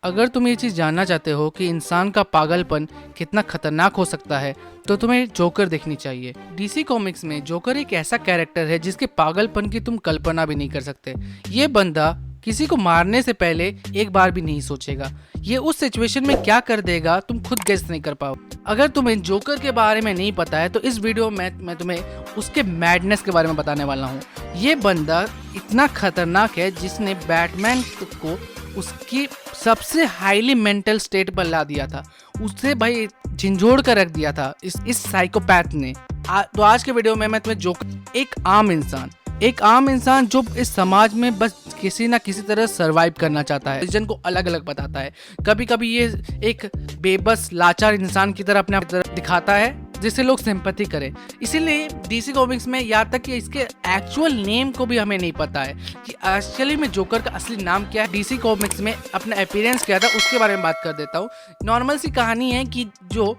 अगर तुम ये चीज़ जानना चाहते हो कि इंसान का पागलपन कितना खतरनाक हो सकता है तो तुम्हें जोकर देखनी चाहिए। डीसी कॉमिक्स में जोकर एक ऐसा कैरेक्टर है जिसके पागलपन की तुम कल्पना भी नहीं कर सकते। ये बंदा किसी को मारने से पहले एक बार भी नहीं सोचेगा। ये उस सिचुएशन में क्या कर देगा तुम खुद गेस नहीं कर पाओ। अगर तुम्हें जोकर के बारे में नहीं पता है तो इस वीडियो में मैं तुम्हें उसके मैडनेस के बारे में बताने वाला हूँ। ये बंदा इतना खतरनाक है जिसने बैटमैन को उसकी सबसे हाईली मेंटल स्टेट पर ला दिया था। उससे भाई झिंझोड़ कर रख दिया था इस साइकोपैथ ने। तो आज के वीडियो में मैं तुम्हें जोकर एक आम इंसान जो इस समाज में बस किसी ना किसी तरह सरवाइव करना चाहता है, विजन को अलग अलग बताता है। कभी कभी ये एक बेबस लाचार इंसान की तरह अपने आप दिखाता है जिससे लोग सिंपैथी करें। इसीलिए डीसी कॉमिक्स में यहाँ तक कि इसके एक्चुअल नेम को भी हमें नहीं पता है कि एक्चुअली में जोकर का असली नाम क्या है। डीसी कॉमिक्स में अपना अपीयरेंस क्या था उसके बारे में बात कर देता हूँ। नॉर्मल सी कहानी है कि जो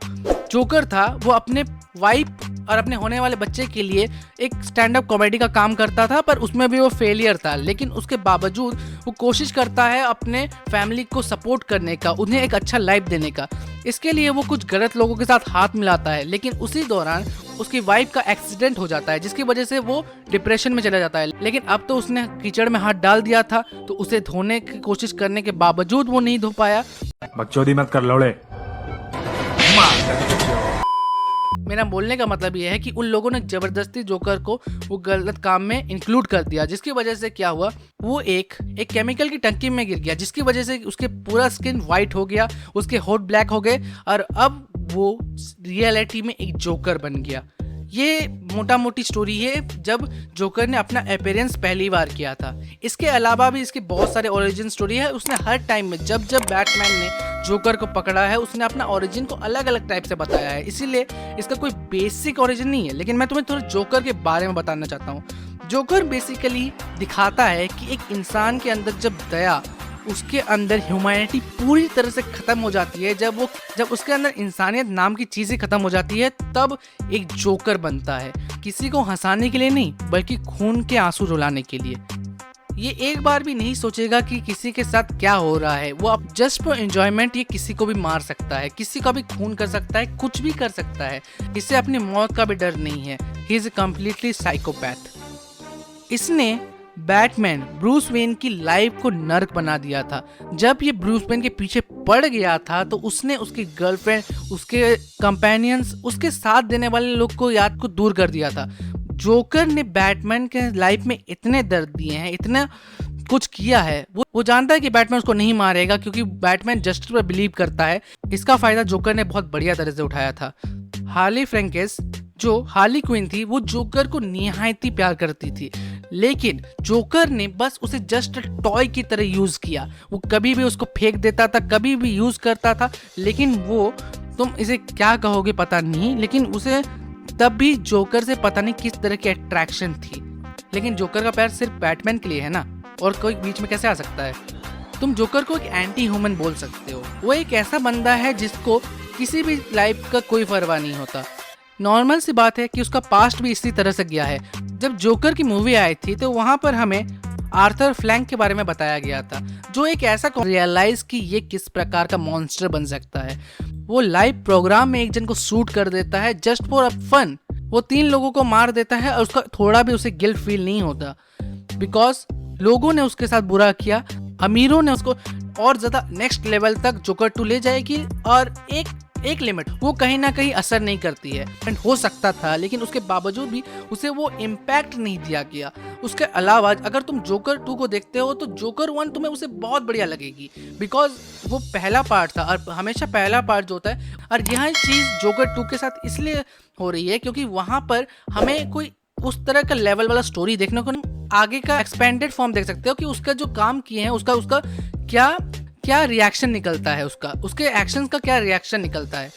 जोकर था वो अपने वाइफ और अपने होने वाले बच्चे के लिए एक स्टैंड अप कॉमेडी का काम करता था, पर उसमें भी वो फेलियर था। लेकिन उसके बावजूद वो कोशिश करता है अपने फैमिली को सपोर्ट करने का, उन्हें एक अच्छा लाइफ देने का। इसके लिए वो कुछ गलत लोगों के साथ हाथ मिलाता है, लेकिन उसी दौरान उसकी वाइफ का एक्सीडेंट हो जाता है जिसकी वजह से वो डिप्रेशन में चला जाता है। लेकिन अब तो उसने कीचड़ में हाथ डाल दिया था तो उसे धोने की कोशिश करने के बावजूद वो नहीं धो पाया। बकचोदी मत कर लौड़े। मेरा बोलने का मतलब यह है कि उन लोगों ने जबरदस्ती जोकर को वो गलत काम में इंक्लूड कर दिया, जिसकी वजह से क्या हुआ, वो एक केमिकल की टंकी में गिर गया जिसकी वजह से उसके पूरा स्किन वाइट हो गया, उसके होठ ब्लैक हो गए और अब वो रियलिटी में एक जोकर बन गया। ये मोटा मोटी स्टोरी है जब जोकर ने अपना अपीयरेंस पहली बार किया था। इसके अलावा भी इसके बहुत सारे ओरिजिन स्टोरी है। उसने हर टाइम में जब बैटमैन ने जोकर को पकड़ा है उसने अपना ओरिजिन को अलग अलग टाइप से बताया है। इसीलिए इसका कोई बेसिक ओरिजिन नहीं है। लेकिन मैं तुम्हें थोड़ा जोकर के बारे में बताना चाहता हूँ। जोकर बेसिकली दिखाता है कि एक इंसान के अंदर जब दया, उसके अंदर ह्यूमैनिटी पूरी तरह से खत्म हो जाती है, जब उसके अंदर इंसानियत नाम की चीज़ें खत्म हो जाती है, तब एक जोकर बनता है। किसी को हंसाने के लिए नहीं बल्कि खून के आंसू रुलाने के लिए। ये एक बार भी नहीं सोचेगा कि किसी के साथ क्या हो रहा है। वो अब जस्ट फॉर एंजॉयमेंट ये किसी को भी मार सकता है, किसी का भी खून कर सकता है, कुछ भी कर सकता है। इससे अपनी मौत का भी डर नहीं है। He is completely psychopath. इसने बैटमैन ब्रूस वेन की लाइफ को नर्क बना दिया था। जब ये ब्रूस वेन के पीछे पड़ गया था तो उसने उसकी गर्लफ्रेंड, उसके कंपेनियंस, उसके साथ देने वाले लोग को याद को दूर कर दिया था। जोकर ने बैटमैन के लाइफ में इतने दर्द दिए हैं, इतना कुछ किया है। वो जानता है कि बैटमैन उसको नहीं मारेगा क्योंकि बैटमैन जस्टिस पर बिलीव करता है। इसका फायदा जोकर ने बहुत बढ़िया तरह से उठाया था। हार्ली फ्रैंकेस जो हार्ली क्विन थी वो जोकर को निहायती प्यार करती थी, लेकिन जोकर ने बस उसे जस्ट टॉय की तरह यूज किया। वो कभी भी उसको फेंक देता था, कभी भी यूज करता था। लेकिन वो, तुम इसे क्या कहोगे पता नहीं, लेकिन उसे तब भी जोकर से पता नहीं किस तरह की अट्रैक्शन थी। लेकिन जोकर का प्यार सिर्फ बैटमैन के लिए है ना, और कोई बीच में कैसे आ सकता है। तुम जोकर को एक एंटी ह्यूमन बोल सकते हो। वो एक ऐसा बंदा है जिसको किसी भी लाइफ का कोई परवाह नहीं होता। नॉर्मल सी बात है कि उसका पास्ट भी इसी तरह से गया है। जब जोकर की मूवी आई थी तो वहां पर हमें आर्थर फ्लैंक के बारे में बताया गया था, जो एक ऐसा रियलाइज कि ये किस प्रकार का मॉन्स्टर बन सकता है। वो लाइव प्रोग्राम में एक जन को शूट कर देता है जस्ट फॉर फन। वो 3 लोगों को मार देता है और उसका थोड़ा भी उसे गिल्ट फील नहीं होता, बिकॉज लोगों ने उसके साथ बुरा किया। अमीरों ने उसको और ज्यादा नेक्स्ट लेवल तक जोकर 2 ले जाएगी और एक लिमिट वो कहीं ना कहीं असर नहीं करती है। हो सकता था लेकिन उसके बावजूद भी उसे वो इम्पैक्ट नहीं दिया गया। उसके अलावा अगर तुम जोकर 2 को देखते हो तो जोकर 1 तुम्हें उसे बहुत बढ़िया लगेगी, बिकॉज वो पहला पार्ट था और हमेशा पहला पार्ट जो होता है। और यह चीज जोकर 2 के साथ इसलिए हो रही है क्योंकि वहां पर हमें कोई उस तरह का लेवल वाला स्टोरी देखने को, आगे का एक्सपेंडेड फॉर्म देख सकते हो कि उसका जो काम किए हैं उसका क्या रिएक्शन निकलता है, उसके एक्शंस का क्या रिएक्शन निकलता है।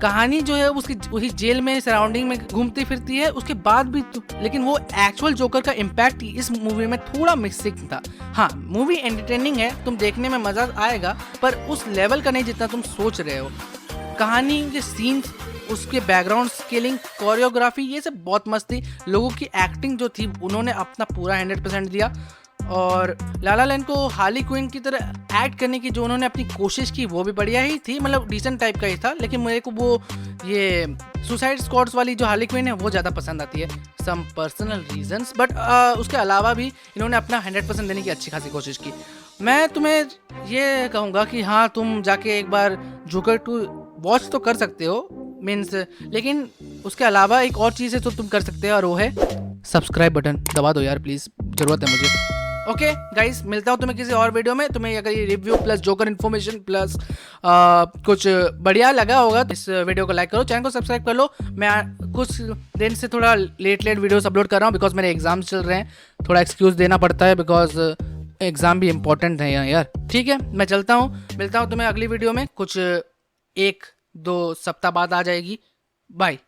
कहानी जो है उसकी वही जेल में सराउंडिंग में घूमती फिरती है उसके बाद भी लेकिन वो एक्चुअल जोकर का इम्पैक्ट इस मूवी में थोड़ा मिसिंग था। हाँ, मूवी एंटरटेनिंग है, तुम देखने में मजा आएगा, पर उस लेवल का नहीं जितना तुम सोच रहे हो। कहानी के सीन्स, उसके बैकग्राउंड स्केलिंग, कोरियोग्राफी, ये सब बहुत मस्त थी। लोगों की एक्टिंग जो थी उन्होंने अपना पूरा 100% दिया। और लाला लैंड को हार्ली क्विन की तरह एक्ट करने की जो उन्होंने अपनी कोशिश की वो भी बढ़िया ही थी, मतलब डिसेंट टाइप का ही था, लेकिन मेरे को वो ये सुसाइड स्क्वाड्स वाली जो हार्ली क्विन है वो ज़्यादा पसंद आती है, सम पर्सनल रीजंस, बट उसके अलावा भी इन्होंने अपना 100% देने की अच्छी खासी कोशिश की। मैं तुम्हें ये कहूँगा कि हाँ, तुम जाके एक बार जोकर 2 वॉच तो कर सकते हो, मीन्स, लेकिन उसके अलावा एक और चीज़ है तो तुम कर सकते हो, और वो है सब्सक्राइब बटन दबा दो यार प्लीज़, ज़रूरत है मुझे। ओके गाइस, मिलता हूँ तुम्हें किसी और वीडियो में। तुम्हें अगर ये review plus joker information plus कुछ बढ़िया लगा होगा तो इस वीडियो को लाइक करो, चैनल को सब्सक्राइब कर लो। मैं कुछ दिन से थोड़ा लेट वीडियोस अपलोड कर रहा हूँ बिकॉज मेरे एग्जाम्स चल रहे हैं, थोड़ा एक्सक्यूज़ देना पड़ता है बिकॉज एग्ज़ाम भी इंपॉर्टेंट है यार। ठीक है, मैं चलता हूँ, मिलता हूँ तुम्हें अगली वीडियो में, कुछ 1-2 सप्ताह बाद आ जाएगी। बाय।